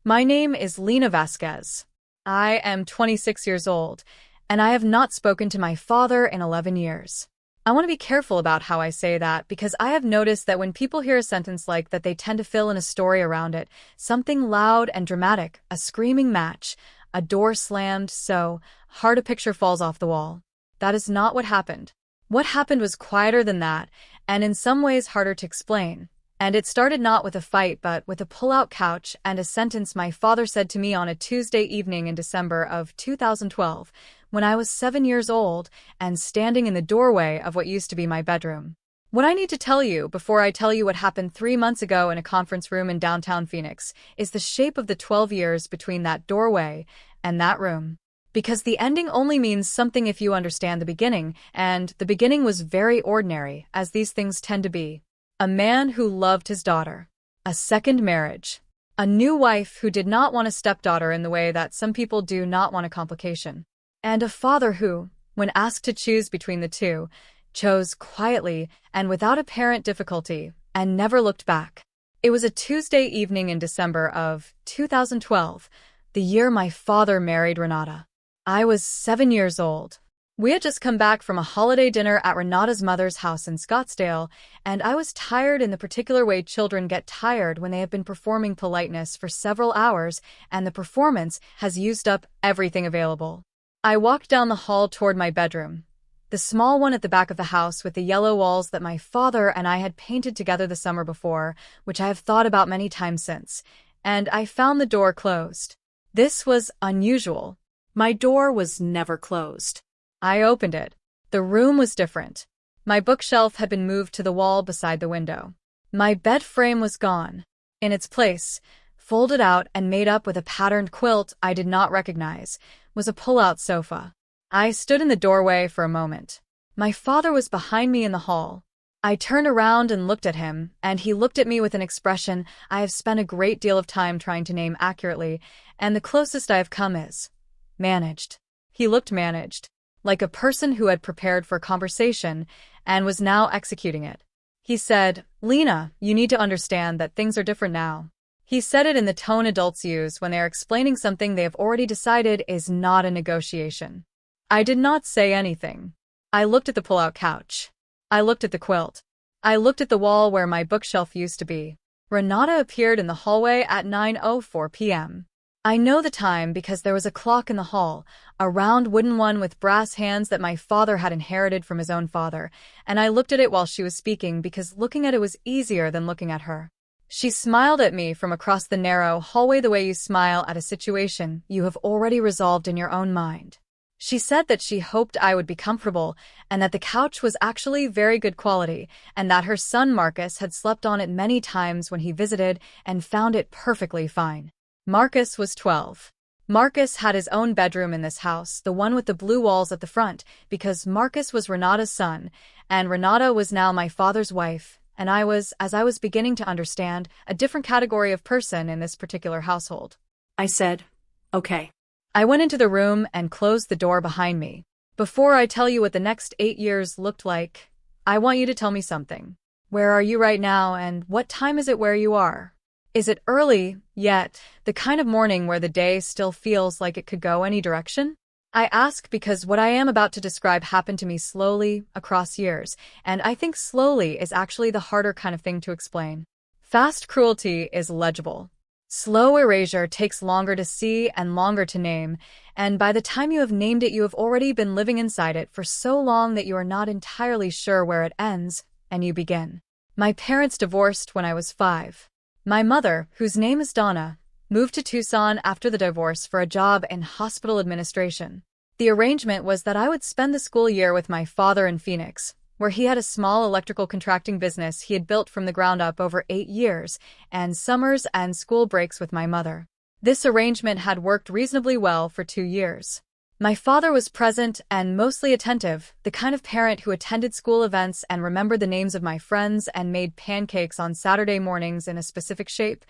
My name is Lena Vasquez. I am 26 years old, and I have not spoken to my father in 11 years. I want to be careful about how I say that because I have noticed that when people hear a sentence like that, they tend to fill in a story around it, something loud and dramatic, a screaming match, a door slammed so hard a picture falls off the wall. That is not what happened. What happened was quieter than that, and in some ways harder to explain. And it started not with a fight but with a pull-out couch and a sentence my father said to me on a Tuesday evening in December of 2012, when I was 7 years old and standing in the doorway of what used to be my bedroom. What I need to tell you before I tell you what happened 3 months ago in a conference room in downtown Phoenix is the shape of the 12 years between that doorway and that room. Because the ending only means something if you understand the beginning, and the beginning was very ordinary, as these things tend to be. A man who loved his daughter. A second marriage. A new wife who did not want a stepdaughter in the way that some people do not want a complication. And a father who, when asked to choose between the two, chose quietly and without apparent difficulty, and never looked back. It was a Tuesday evening in December of 2012, the year my father married Renata. I was 7 years old. We had just come back from a holiday dinner at Renata's mother's house in Scottsdale, and I was tired in the particular way children get tired when they have been performing politeness for several hours and the performance has used up everything available. I walked down the hall toward my bedroom, the small one at the back of the house with the yellow walls that my father and I had painted together the summer before, which I have thought about many times since, and I found the door closed. This was unusual. My door was never closed. I opened it. The room was different. My bookshelf had been moved to the wall beside the window. My bed frame was gone. In its place, folded out and made up with a patterned quilt I did not recognize, was a pull-out sofa. I stood in the doorway for a moment. My father was behind me in the hall. I turned around and looked at him, and he looked at me with an expression I have spent a great deal of time trying to name accurately, and the closest I have come is managed. He looked managed, like a person who had prepared for conversation and was now executing it. He said, "Lena, you need to understand that things are different now." He said it in the tone adults use when they are explaining something they have already decided is not a negotiation. I did not say anything. I looked at the pull-out couch. I looked at the quilt. I looked at the wall where my bookshelf used to be. Renata appeared in the hallway at 9:04 p.m. I know the time because there was a clock in the hall, a round wooden one with brass hands that my father had inherited from his own father, and I looked at it while she was speaking because looking at it was easier than looking at her. She smiled at me from across the narrow hallway the way you smile at a situation you have already resolved in your own mind. She said that she hoped I would be comfortable and that the couch was actually very good quality and that her son Marcus had slept on it many times when he visited and found it perfectly fine. Marcus was 12. Marcus had his own bedroom in this house, the one with the blue walls at the front, because Marcus was Renata's son, and Renata was now my father's wife, and I was, as I was beginning to understand, a different category of person in this particular household. I said, "Okay." I went into the room and closed the door behind me. Before I tell you what the next 8 years looked like, I want you to tell me something. Where are you right now, and what time is it where you are? Is it early yet, the kind of morning where the day still feels like it could go any direction? I ask because what I am about to describe happened to me slowly, across years, and I think slowly is actually the harder kind of thing to explain. Fast cruelty is legible. Slow erasure takes longer to see and longer to name, and by the time you have named it you have already been living inside it for so long that you are not entirely sure where it ends, and you begin. My parents divorced when I was 5. My mother, whose name is Donna, moved to Tucson after the divorce for a job in hospital administration. The arrangement was that I would spend the school year with my father in Phoenix, where he had a small electrical contracting business he had built from the ground up over 8 years, and summers and school breaks with my mother. This arrangement had worked reasonably well for 2 years. My father was present and mostly attentive, the kind of parent who attended school events and remembered the names of my friends and made pancakes on Saturday mornings in a specific shape.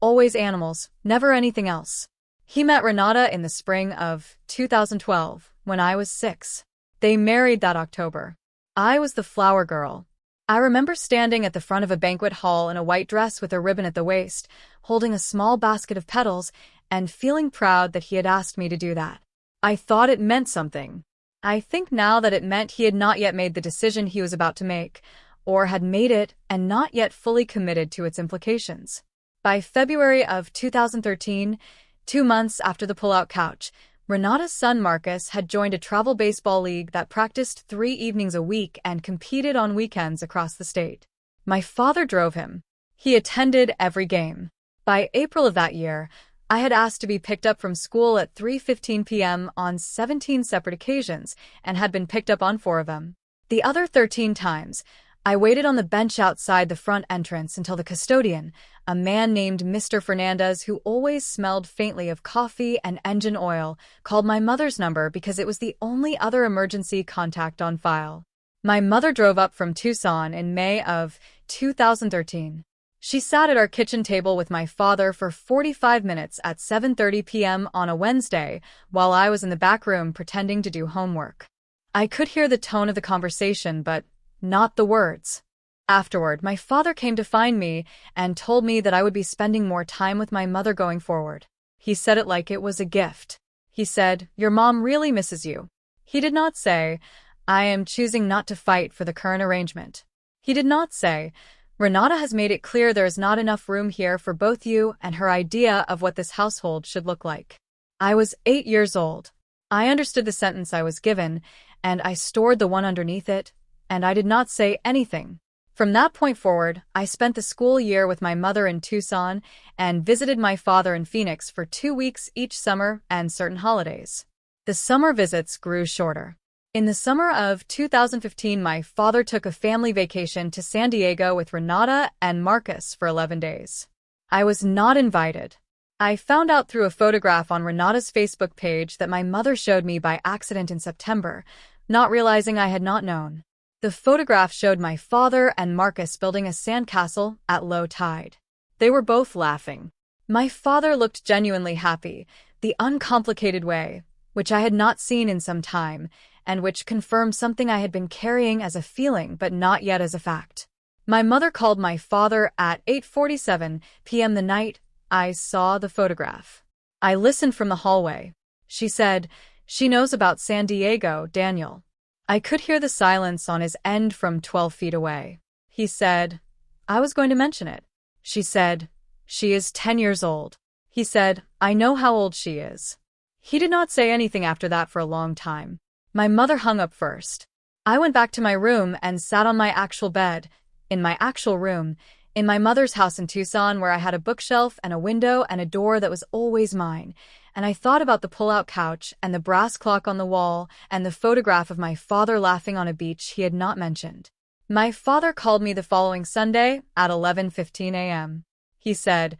Always animals, never anything else. He met Renata in the spring of 2012, when I was 6. They married that October. I was the flower girl. I remember standing at the front of a banquet hall in a white dress with a ribbon at the waist, holding a small basket of petals, and feeling proud that he had asked me to do that. I thought it meant something. I think now that it meant he had not yet made the decision he was about to make, or had made it and not yet fully committed to its implications. By February of 2013, 2 months after the pull-out couch, Renata's son Marcus had joined a travel baseball league that practiced 3 evenings a week and competed on weekends across the state. My father drove him. He attended every game. By April of that year, I had asked to be picked up from school at 3:15 p.m. on 17 separate occasions and had been picked up on 4 of them. The other 13 times, I waited on the bench outside the front entrance until the custodian, a man named Mr. Fernandez who always smelled faintly of coffee and engine oil, called my mother's number because it was the only other emergency contact on file. My mother drove up from Tucson in May of 2013. She sat at our kitchen table with my father for 45 minutes at 7:30 p.m. on a Wednesday while I was in the back room pretending to do homework. I could hear the tone of the conversation, but not the words. Afterward, my father came to find me and told me that I would be spending more time with my mother going forward. He said it like it was a gift. He said, "Your mom really misses you." He did not say, "I am choosing not to fight for the current arrangement." He did not say, "Renata has made it clear there is not enough room here for both you and her idea of what this household should look like." I was 8 years old. I understood the sentence I was given, and I stored the one underneath it, and I did not say anything. From that point forward, I spent the school year with my mother in Tucson and visited my father in Phoenix for 2 weeks each summer and certain holidays. The summer visits grew shorter. In the summer of 2015, my father took a family vacation to San Diego with Renata and Marcus for 11 days. I was not invited. I found out through a photograph on Renata's Facebook page that my mother showed me by accident in September, not realizing I had not known. The photograph showed my father and Marcus building a sandcastle at low tide. They were both laughing. My father looked genuinely happy, the uncomplicated way, which I had not seen in some time, and which confirmed something I had been carrying as a feeling but not yet as a fact. My mother called my father at 8:47 p.m. the night I saw the photograph. I listened from the hallway. She said, "She knows about San Diego, Daniel." I could hear the silence on his end from 12 feet away. He said, "I was going to mention it." She said, "She is 10 years old." He said, "I know how old she is." He did not say anything after that for a long time. My mother hung up first. I went back to my room and sat on my actual bed, in my actual room, in my mother's house in Tucson where I had a bookshelf and a window and a door that was always mine, and I thought about the pull-out couch and the brass clock on the wall and the photograph of my father laughing on a beach he had not mentioned. My father called me the following Sunday at 11:15 a.m. He said,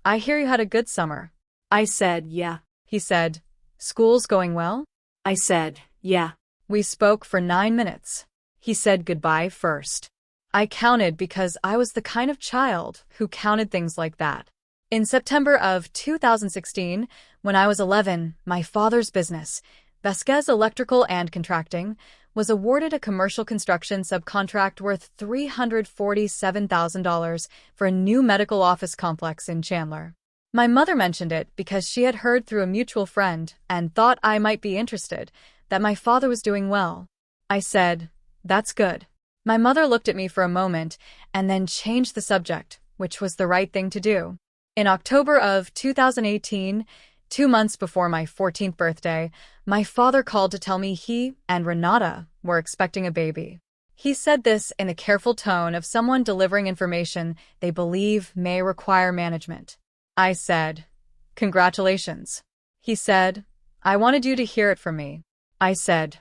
"I hear you had a good summer." I said, "Yeah." He said, "School's going well?" I said, "Yeah." We spoke for 9 minutes. He said goodbye first. I counted because I was the kind of child who counted things like that. In September of 2016, when I was 11, my father's business, Vasquez Electrical and Contracting, was awarded a commercial construction subcontract worth $347,000 for a new medical office complex in Chandler. My mother mentioned it because she had heard through a mutual friend and thought I might be interested, that my father was doing well. I said, "That's good." My mother looked at me for a moment and then changed the subject, which was the right thing to do. In October of 2018, 2 months before my 14th birthday, my father called to tell me he and Renata were expecting a baby. He said this in the careful tone of someone delivering information they believe may require management. I said, "Congratulations." He said, "I wanted you to hear it from me." I said,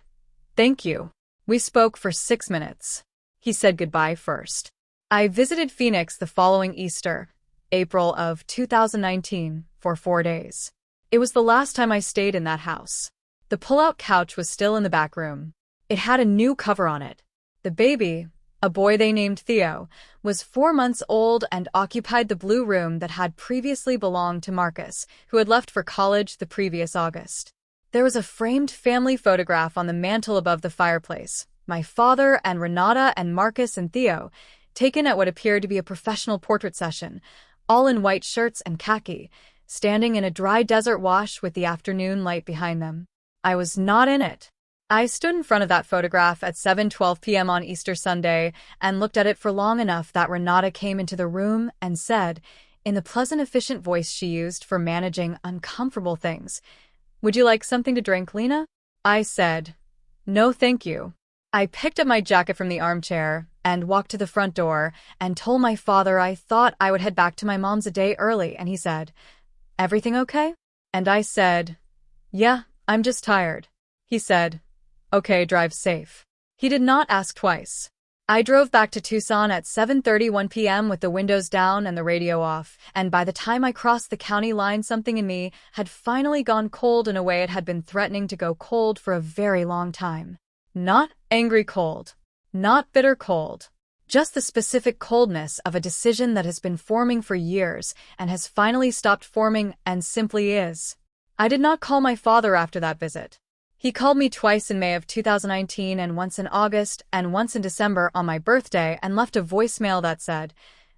"Thank you." We spoke for 6 minutes. He said goodbye first. I visited Phoenix the following Easter, April of 2019, for 4 days. It was the last time I stayed in that house. The pull-out couch was still in the back room. It had a new cover on it. The baby, a boy they named Theo, was 4 months old and occupied the blue room that had previously belonged to Marcus, who had left for college the previous August. There was a framed family photograph on the mantel above the fireplace, my father and Renata and Marcus and Theo, taken at what appeared to be a professional portrait session, all in white shirts and khaki, standing in a dry desert wash with the afternoon light behind them. I was not in it. I stood in front of that photograph at 7:12 p.m. on Easter Sunday and looked at it for long enough that Renata came into the room and said, in the pleasant, efficient voice she used for managing uncomfortable things, "Would you like something to drink, Lena?" I said, "No, thank you." I picked up my jacket from the armchair and walked to the front door and told my father I thought I would head back to my mom's a day early, and he said, "Everything okay?" And I said, "Yeah, I'm just tired." He said, "Okay, drive safe." He did not ask twice. I drove back to Tucson at 7:31 p.m. with the windows down and the radio off, and by the time I crossed the county line, something in me had finally gone cold in a way it had been threatening to go cold for a very long time. Not angry cold. Not bitter cold. Just the specific coldness of a decision that has been forming for years and has finally stopped forming and simply is. I did not call my father after that visit. He called me twice in May of 2019 and once in August and once in December on my birthday and left a voicemail that said,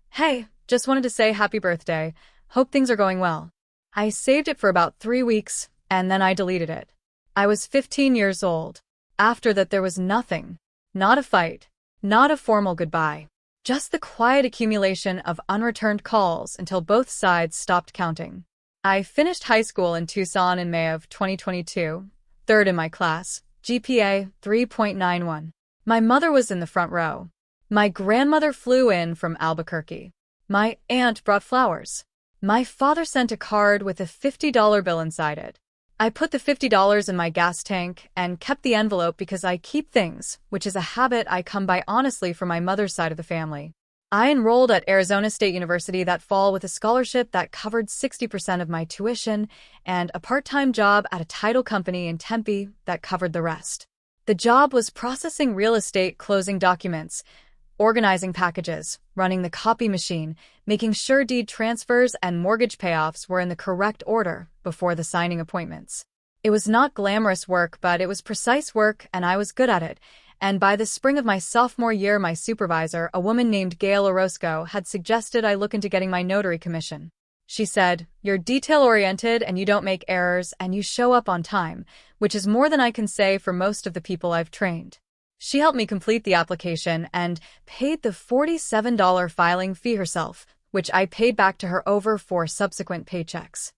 "Hey, just wanted to say happy birthday. Hope things are going well." I saved it for about 3 weeks and then I deleted it. I was 15 years old. After that there was nothing. Not a fight. Not a formal goodbye. Just the quiet accumulation of unreturned calls until both sides stopped counting. I finished high school in Tucson in May of 2022. Third in my class, GPA 3.91. My mother was in the front row. My grandmother flew in from Albuquerque. My aunt brought flowers. My father sent a card with a $50 bill inside it. I put the $50 in my gas tank and kept the envelope because I keep things, which is a habit I come by honestly from my mother's side of the family. I enrolled at Arizona State University that fall with a scholarship that covered 60% of my tuition and a part-time job at a title company in Tempe that covered the rest. The job was processing real estate closing documents, organizing packages, running the copy machine, making sure deed transfers and mortgage payoffs were in the correct order before the signing appointments. It was not glamorous work, but it was precise work and I was good at it. And by the spring of my sophomore year, my supervisor, a woman named Gail Orozco, had suggested I look into getting my notary commission. She said, "You're detail-oriented and you don't make errors and you show up on time," which is more than I can say for most of the people I've trained. She helped me complete the application and paid the $47 filing fee herself, which I paid back to her over 4 subsequent paychecks.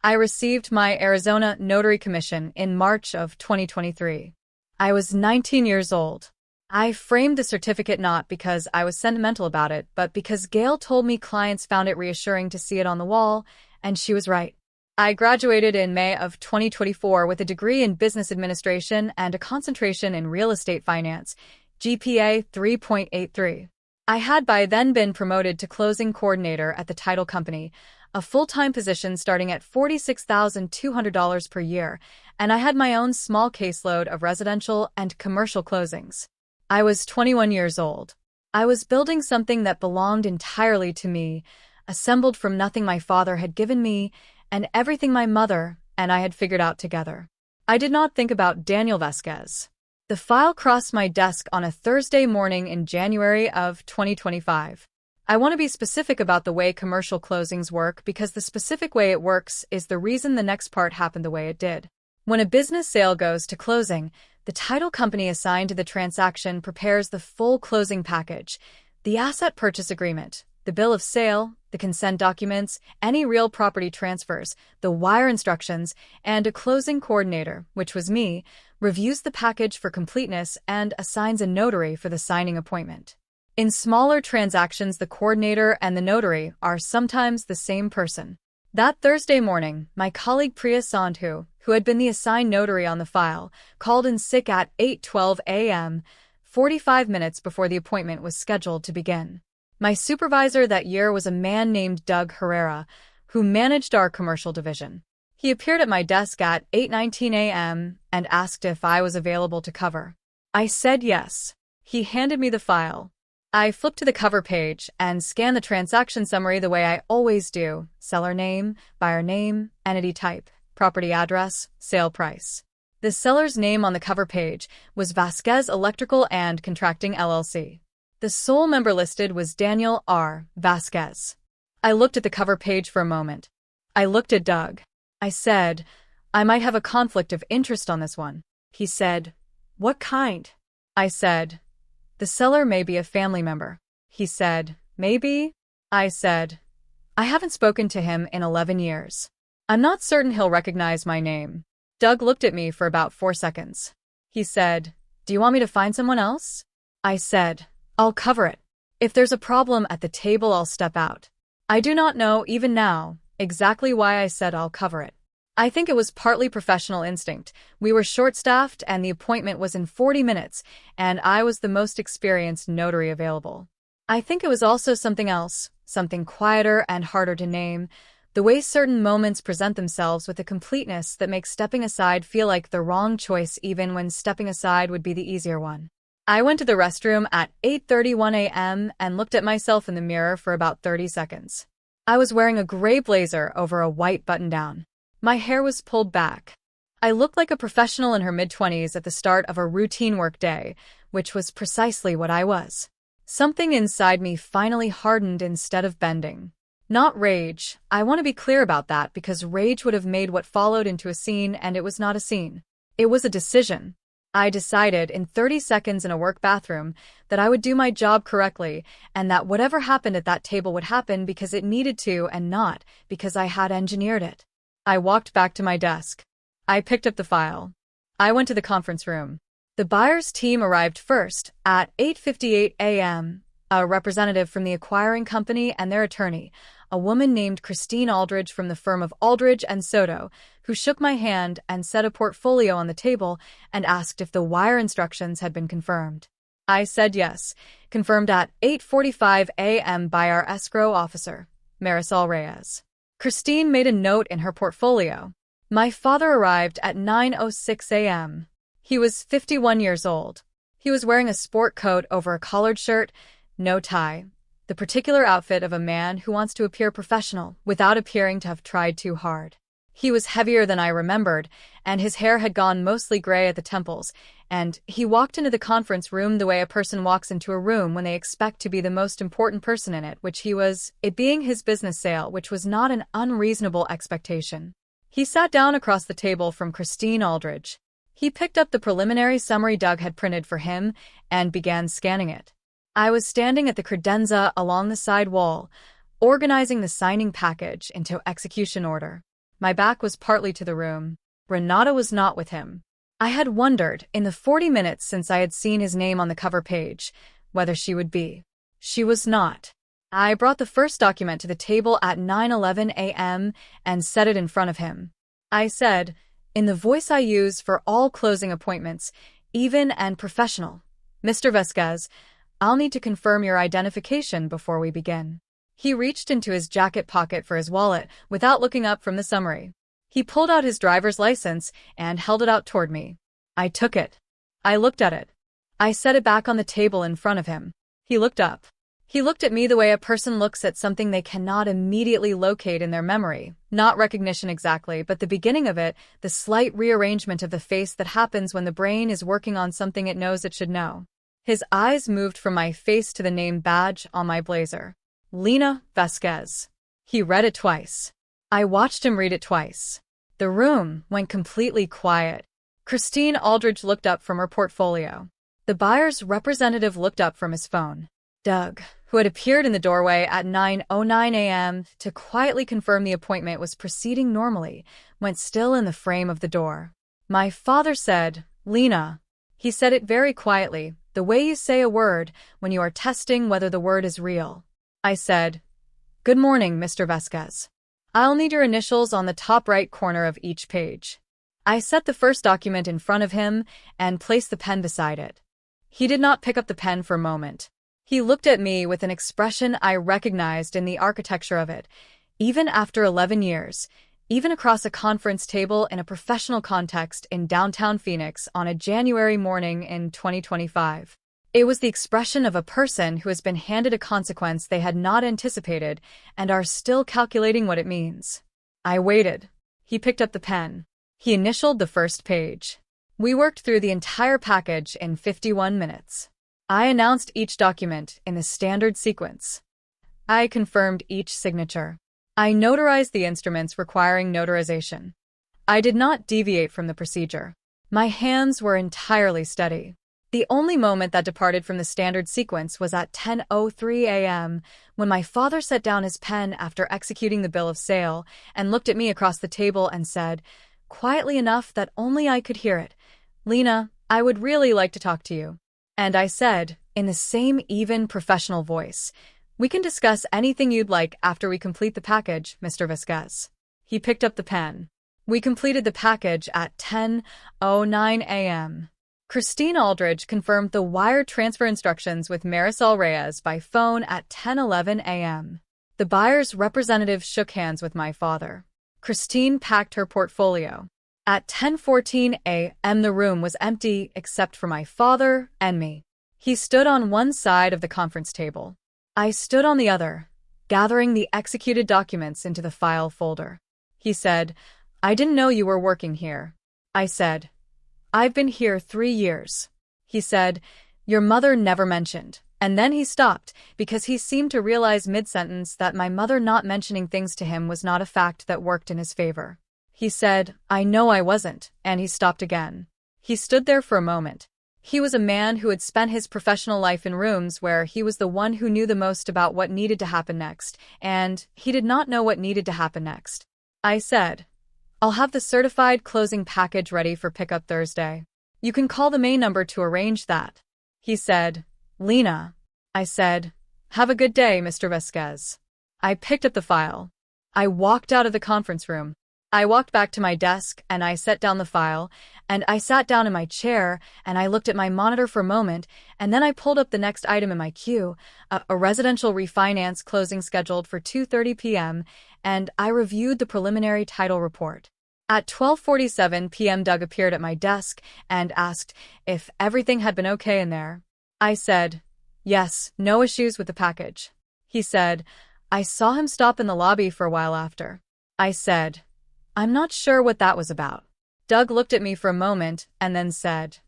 I received my Arizona notary commission in March of 2023. I was 19 years old. I framed the certificate not because I was sentimental about it, but because Gail told me clients found it reassuring to see it on the wall, and she was right. I graduated in May of 2024 with a degree in business administration and a concentration in real estate finance, GPA 3.83. I had by then been promoted to closing coordinator at the title company, a full-time position starting at $46,200 per year, and I had my own small caseload of residential and commercial closings. I was 21 years old. I was building something that belonged entirely to me, assembled from nothing my father had given me, and everything my mother and I had figured out together. I did not think about Daniel Vasquez. The file crossed my desk on a Thursday morning in January of 2025. I want to be specific about the way commercial closings work because the specific way it works is the reason the next part happened the way it did. When a business sale goes to closing, the title company assigned to the transaction prepares the full closing package, the asset purchase agreement, the bill of sale, the consent documents, any real property transfers, the wire instructions, and a closing coordinator, which was me, reviews the package for completeness and assigns a notary for the signing appointment. In smaller transactions, the coordinator and the notary are sometimes the same person. That Thursday morning, my colleague Priya Sandhu, who had been the assigned notary on the file, called in sick at 8:12 a.m., 45 minutes before the appointment was scheduled to begin. My supervisor that year was a man named Doug Herrera, who managed our commercial division. He appeared at my desk at 8:19 a.m. and asked if I was available to cover. I said yes. He handed me the file. I flipped to the cover page and scanned the transaction summary the way I always do: seller name, buyer name, entity type, property address, sale price. The seller's name on the cover page was Vasquez Electrical and Contracting LLC. The sole member listed was Daniel R. Vasquez. I looked at the cover page for a moment. I looked at Doug. I said, I might have a conflict of interest on this one. He said, what kind? I said, the seller may be a family member. He said, maybe? I said, I haven't spoken to him in 11 years. I'm not certain he'll recognize my name. Doug looked at me for about 4 seconds. He said, do you want me to find someone else? I said, I'll cover it. If there's a problem at the table, I'll step out. I do not know, even now, exactly why I said I'll cover it. I think it was partly professional instinct. We were short-staffed and the appointment was in 40 minutes, and I was the most experienced notary available. I think it was also something else, something quieter and harder to name, the way certain moments present themselves with a completeness that makes stepping aside feel like the wrong choice even when stepping aside would be the easier one. I went to the restroom at 8:31 a.m. and looked at myself in the mirror for about 30 seconds. I was wearing a gray blazer over a white button-down. My hair was pulled back. I looked like a professional in her mid-20s at the start of a routine work day, which was precisely what I was. Something inside me finally hardened instead of bending. Not rage. I want to be clear about that because rage would have made what followed into a scene, and it was not a scene. It was a decision. I decided in 30 seconds in a work bathroom that I would do my job correctly and that whatever happened at that table would happen because it needed to and not because I had engineered it. I walked back to my desk. I picked up the file. I went to the conference room. The buyer's team arrived first at 8:58 a.m. A representative from the acquiring company and their attorney, a woman named Christine Aldridge from the firm of Aldridge and Soto, who shook my hand and set a portfolio on the table and asked if the wire instructions had been confirmed. I said yes, confirmed at 8:45 a.m. by our escrow officer, Marisol Reyes. Christine made a note in her portfolio. My father arrived at 9:06 a.m. He was 51 years old. He was wearing a sport coat over a collared shirt, no tie, the particular outfit of a man who wants to appear professional without appearing to have tried too hard. He was heavier than I remembered, and his hair had gone mostly gray at the temples, and he walked into the conference room the way a person walks into a room when they expect to be the most important person in it, which he was, it being his business sale, which was not an unreasonable expectation. He sat down across the table from Christine Aldridge. He picked up the preliminary summary Doug had printed for him and began scanning it. I was standing at the credenza along the side wall, organizing the signing package into execution order. My back was partly to the room. Renata was not with him. I had wondered, in the 40 minutes since I had seen his name on the cover page, whether she would be. She was not. I brought the first document to the table at 9:11 a.m. and set it in front of him. I said, in the voice I use for all closing appointments, even and professional, Mr. Vasquez, I'll need to confirm your identification before we begin. He reached into his jacket pocket for his wallet without looking up from the summary. He pulled out his driver's license and held it out toward me. I took it. I looked at it. I set it back on the table in front of him. He looked up. He looked at me the way a person looks at something they cannot immediately locate in their memory. Not recognition exactly, but the beginning of it, the slight rearrangement of the face that happens when the brain is working on something it knows it should know. His eyes moved from my face to the name badge on my blazer. Lena Vasquez. He read it twice. I watched him read it twice. The room went completely quiet. Christine Aldridge looked up from her portfolio. The buyer's representative looked up from his phone. Doug, who had appeared in the doorway at 9:09 a.m. to quietly confirm the appointment was proceeding normally, went still in the frame of the door. My father said, Lena. He said it very quietly, the way you say a word when you are testing whether the word is real. I said, good morning, Mr. Vasquez. I'll need your initials on the top right corner of each page. I set the first document in front of him and placed the pen beside it. He did not pick up the pen for a moment. He looked at me with an expression I recognized in the architecture of it, even after 11 years, even across a conference table in a professional context in downtown Phoenix on a January morning in 2025. It was the expression of a person who has been handed a consequence they had not anticipated and are still calculating what it means. I waited. He picked up the pen. He initialed the first page. We worked through the entire package in 51 minutes. I announced each document in the standard sequence. I confirmed each signature. I notarized the instruments requiring notarization. I did not deviate from the procedure. My hands were entirely steady. The only moment that departed from the standard sequence was at 10:03 a.m. when my father set down his pen after executing the bill of sale and looked at me across the table and said, quietly enough that only I could hear it, "Lena, I would really like to talk to you." And I said, in the same even professional voice, "We can discuss anything you'd like after we complete the package, Mr. Vasquez." He picked up the pen. We completed the package at 10:09 a.m. Christine Aldridge confirmed the wire transfer instructions with Marisol Reyes by phone at 10:11 a.m. The buyer's representative shook hands with my father. Christine packed her portfolio. At 10:14 a.m. the room was empty except for my father and me. He stood on one side of the conference table. I stood on the other, gathering the executed documents into the file folder. He said, "I didn't know you were working here." I said, "I've been here 3 years." He said, "Your mother never mentioned." And then he stopped because he seemed to realize mid-sentence that my mother not mentioning things to him was not a fact that worked in his favor. He said, "I know I wasn't," and he stopped again. He stood there for a moment. He was a man who had spent his professional life in rooms where he was the one who knew the most about what needed to happen next, and he did not know what needed to happen next. I said, "I'll have the certified closing package ready for pickup Thursday. You can call the main number to arrange that." He said, "Lena." I said, "Have a good day, Mr. Vasquez." I picked up the file. I walked out of the conference room. I walked back to my desk and I set down the file, and I sat down in my chair and I looked at my monitor for a moment, and then I pulled up the next item in my queue, a residential refinance closing scheduled for 2:30 p.m., and I reviewed the preliminary title report. At 12:47 p.m. Doug appeared at my desk and asked if everything had been okay in there. I said, "Yes, no issues with the package." He said, "I saw him stop in the lobby for a while after." I said, "I'm not sure what that was about." Doug looked at me for a moment and then said,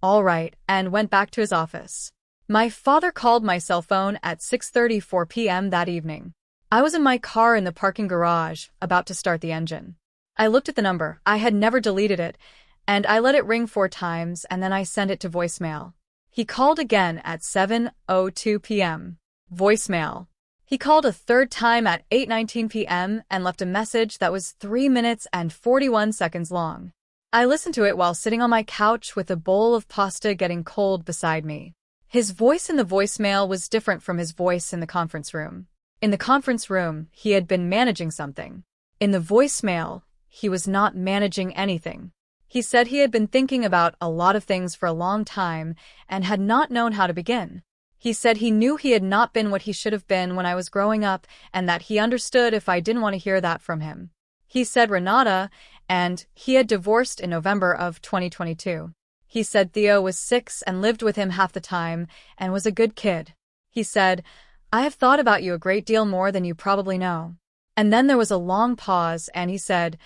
"All right," and went back to his office. My father called my cell phone at 6:34 p.m. that evening. I was in my car in the parking garage, about to start the engine. I looked at the number. I had never deleted it, and I let it ring 4 times and then I sent it to voicemail. He called again at 7:02 p.m. Voicemail. He called a third time at 8:19 p.m. and left a message that was 3 minutes and 41 seconds long. I listened to it while sitting on my couch with a bowl of pasta getting cold beside me. His voice in the voicemail was different from his voice in the conference room. In the conference room, he had been managing something. In the voicemail, he was not managing anything. He said he had been thinking about a lot of things for a long time and had not known how to begin. He said he knew he had not been what he should have been when I was growing up and that he understood if I didn't want to hear that from him. He said Renata, and he had divorced in November of 2022. He said Theo was 6 and lived with him half the time and was a good kid. He said, "I have thought about you a great deal more than you probably know." And then there was a long pause and he said,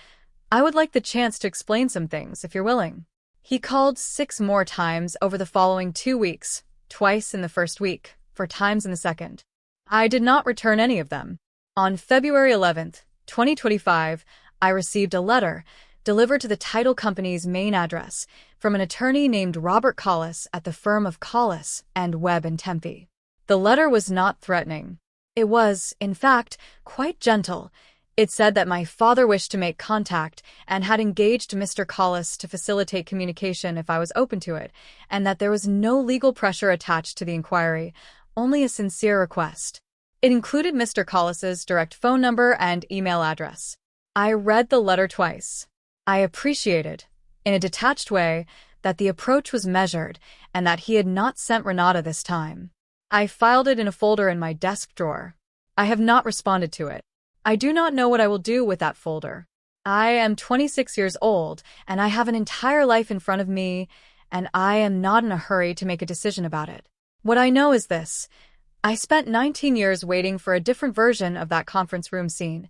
"I would like the chance to explain some things if you're willing." He called 6 more times over the following 2 weeks. Twice in the first week, 4 times in the second. I did not return any of them. On February 11th, 2025, I received a letter, delivered to the title company's main address, from an attorney named Robert Collis at the firm of Collis and Webb in Tempe. The letter was not threatening. It was, in fact, quite gentle. It said that my father wished to make contact and had engaged Mr. Collis to facilitate communication if I was open to it, and that there was no legal pressure attached to the inquiry, only a sincere request. It included Mr. Collis's direct phone number and email address. I read the letter twice. I appreciated, in a detached way, that the approach was measured and that he had not sent Renata this time. I filed it in a folder in my desk drawer. I have not responded to it. I do not know what I will do with that folder. I am 26 years old, and I have an entire life in front of me, and I am not in a hurry to make a decision about it. What I know is this. I spent 19 years waiting for a different version of that conference room scene,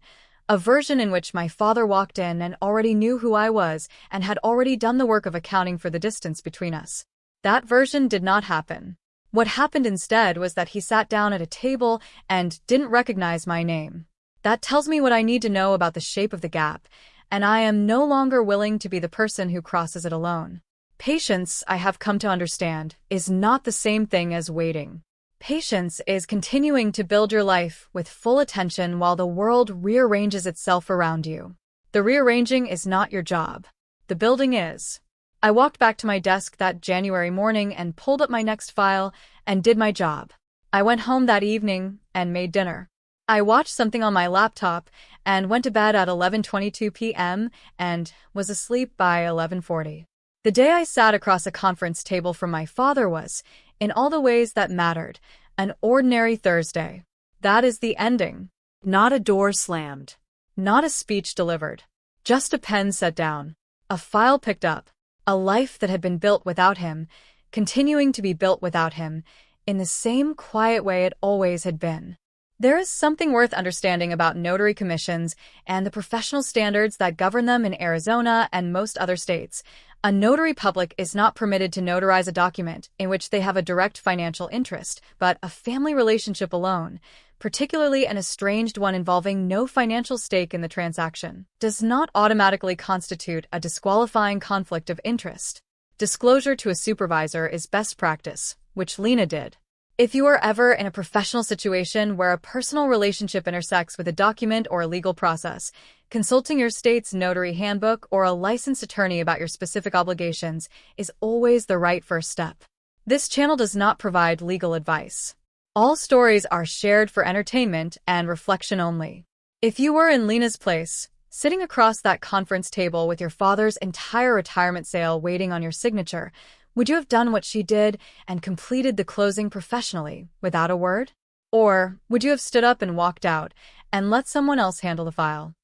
A version in which my father walked in and already knew who I was and had already done the work of accounting for the distance between us. That version did not happen. What happened instead was that he sat down at a table and didn't recognize my name. That tells me what I need to know about the shape of the gap, and I am no longer willing to be the person who crosses it alone. Patience, I have come to understand, is not the same thing as waiting. Patience is continuing to build your life with full attention while the world rearranges itself around you. The rearranging is not your job. The building is. I walked back to my desk that January morning and pulled up my next file and did my job. I went home that evening and made dinner. I watched something on my laptop and went to bed at 11:22 p.m. and was asleep by 11:40. The day I sat across a conference table from my father was, in all the ways that mattered, an ordinary Thursday. That is the ending. Not a door slammed. Not a speech delivered. Just a pen set down. A file picked up. A life that had been built without him, continuing to be built without him, in the same quiet way it always had been. There is something worth understanding about notary commissions and the professional standards that govern them in Arizona and most other states. A notary public is not permitted to notarize a document in which they have a direct financial interest, but a family relationship alone, particularly an estranged one involving no financial stake in the transaction, does not automatically constitute a disqualifying conflict of interest. Disclosure to a supervisor is best practice, which Lena did. If you are ever in a professional situation where a personal relationship intersects with a document or a legal process, consulting your state's notary handbook or a licensed attorney about your specific obligations is always the right first step. This channel does not provide legal advice. All stories are shared for entertainment and reflection only. If you were in Lena's place, sitting across that conference table with your father's entire retirement sale waiting on your signature, would you have done what she did and completed the closing professionally, without a word? Or would you have stood up and walked out and let someone else handle the file?